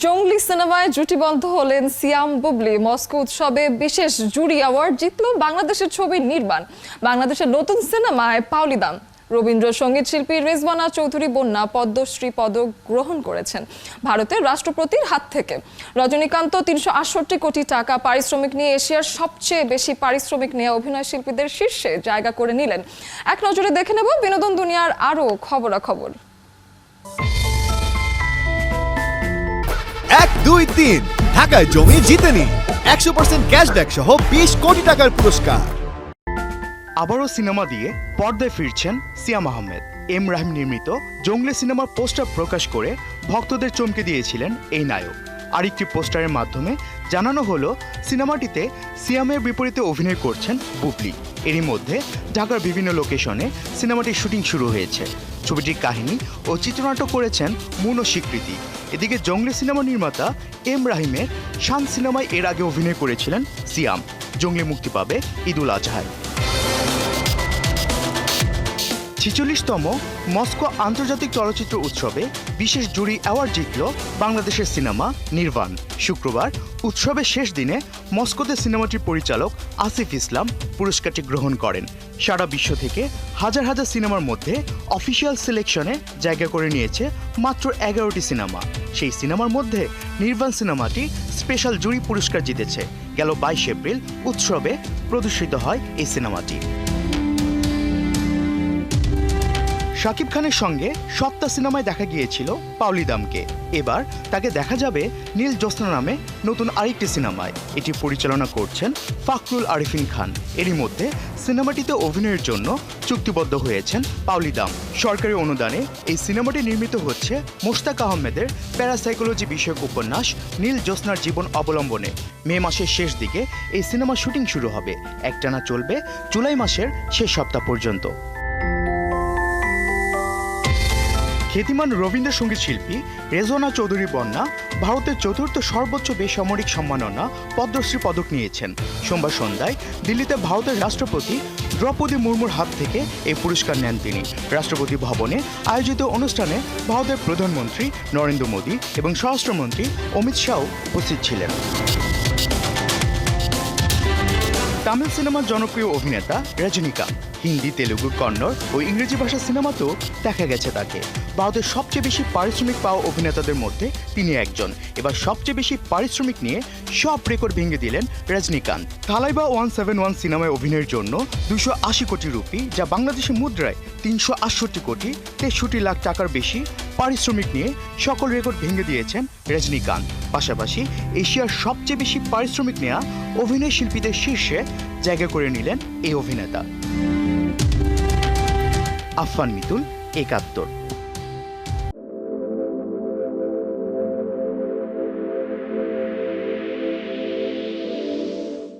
জঙ্গলি সিনেমায় জুটিবদ্ধ হলেন সিয়াম বুবলি। মস্কো উৎসবে বিশেষ জুরি অ্যাওয়ার্ড জিতল বাংলাদেশের ছবি নির্বাণ। বাংলাদেশের নতুন সিনেমায় পাওলিদাম। রবীন্দ্রসঙ্গীত শিল্পী রেজওয়ানা চৌধুরী বন্যা পদ্মশ্রী পদক গ্রহণ করেছেন ভারতের রাষ্ট্রপতির হাত থেকে। রজনীকান্ত ৩৬৮ কোটি টাকা পারিশ্রমিক নিয়ে এশিয়ার সবচেয়ে বেশি পারিশ্রমিক নেওয়া অভিনয় শিল্পীদের শীর্ষে জায়গা করে নিলেন। এক নজরে দেখে নেব বিনোদন দুনিয়ার আরও খবরাখবর। 1, 2, 3 ঢাকায় জমি জিতে নিন 100% ক্যাশব্যাক সহ 20 কোটি টাকার পুরস্কার। আবারও সিনেমা দিয়ে পর্দায় ফিরছেন সিয়াম আহমেদ। এম রাহিম নির্মিত জঙ্গলি সিনেমার পোস্টার প্রকাশ করে ভক্তদের চমকে দিয়েছিলেন এই নায়ক। আরেকটি পোস্টারের মাধ্যমে জানানো হলো সিনেমাটিতে সিয়ামের বিপরীতে অভিনয় করছেন বুবলি। এরই মধ্যে ঢাকার বিভিন্ন লোকেশনে সিনেমাটির শুটিং শুরু হয়েছে। ছবিটির কাহিনী ও চিত্রনাট্য করেছেন মুন ও স্বীকৃতি। এদিকে জঙ্গলি সিনেমা নির্মাতা এম রাহিমের শান সিনেমায় এর আগে অভিনয় করেছিলেন সিয়াম। জঙ্গলি মুক্তি পাবে ঈদুল আজহায়। ৪৬তম মস্কো আন্তর্জাতিক চলচ্চিত্র উৎসবে বিশেষ জুরি অ্যাওয়ার্ড জিতল বাংলাদেশের সিনেমা নির্বাণ। শুক্রবার উৎসবের শেষ দিনে মস্কোতে সিনেমাটির পরিচালক আসিফ ইসলাম পুরস্কারটি গ্রহণ করেন। সারা বিশ্ব থেকে হাজার হাজার সিনেমার মধ্যে অফিসিয়াল সিলেকশনে জায়গা করে নিয়েছে মাত্র ১১টি সিনেমা। সেই সিনেমার মধ্যে নির্বাণ সিনেমাটি স্পেশাল জুরি পুরস্কার জিতেছে। গেল ২২ এপ্রিল উৎসবে প্রদর্শিত হয় এই সিনেমাটি। শাকিব খানের সঙ্গে সপ্তাহ সিনেমায় দেখা গিয়েছিল পাওলিদামকে। এবার তাকে দেখা যাবে নীল জ্যোৎস্না নামে নতুন আরেকটি সিনেমায়। এটি পরিচালনা করছেন ফাকরুল আরিফিন খান। এরই মধ্যে সিনেমাটিতে অভিনয়ের জন্য চুক্তিবদ্ধ হয়েছেন পাওলিদাম। সরকারি অনুদানে এই সিনেমাটি নির্মিত হচ্ছে মোশতাক আহমেদের প্যারাসাইকোলজি বিষয়ক উপন্যাস নীল জ্যোৎস্নার জীবন অবলম্বনে। মে মাসের শেষ দিকে এই সিনেমা শুটিং শুরু হবে। একটানা চলবে জুলাই মাসের শেষ সপ্তাহ পর্যন্ত। খ্যাতিমান রবীন্দ্রসঙ্গীত শিল্পী রেজওয়ানা চৌধুরী বন্যা ভারতের চতুর্থ সর্বোচ্চ বেসামরিক সম্মাননা পদ্মশ্রী পদক নিয়েছেন। সোমবার সন্ধ্যায় দিল্লিতে ভারতের রাষ্ট্রপতি দ্রৌপদী মুর্মুর হাত থেকে এই পুরস্কার নেন তিনি। রাষ্ট্রপতি ভবনে আয়োজিত অনুষ্ঠানে ভারতের প্রধানমন্ত্রী নরেন্দ্র মোদী এবং স্বরাষ্ট্রমন্ত্রী অমিত শাহ উপস্থিত ছিলেন। তামিল সিনেমার জনপ্রিয় অভিনেতা রজনীকান্ত হিন্দি, তেলুগু, কন্নড় ও ইংরেজি ভাষার সিনেমাতেও দেখা গেছে তাকে। ভারতের সবচেয়ে বেশি পারিশ্রমিক পাওয়া অভিনেতাদের মধ্যে তিনি একজন। এবার সবচেয়ে বেশি পারিশ্রমিক নিয়ে সব রেকর্ড ভেঙে দিলেন রজনীকান্ত। থালাইবা 171 সিনেমায় অভিনয়ের জন্য 280 কোটি রুপি, যা বাংলাদেশি মুদ্রায় ৩৬৮ কোটি ৬৩ লাখ টাকার বেশি পারিশ্রমিক নিয়ে সকল রেকর্ড ভেঙে দিয়েছেন রজনীকান্ত। পাশাপাশি এশিয়ার সবচেয়ে বেশি পারিশ্রমিক নেওয়া অভিনয় শিল্পীদের শীর্ষে জায়গা করে নিলেন এই অভিনেতা। আফফান মিতুল, ৭১।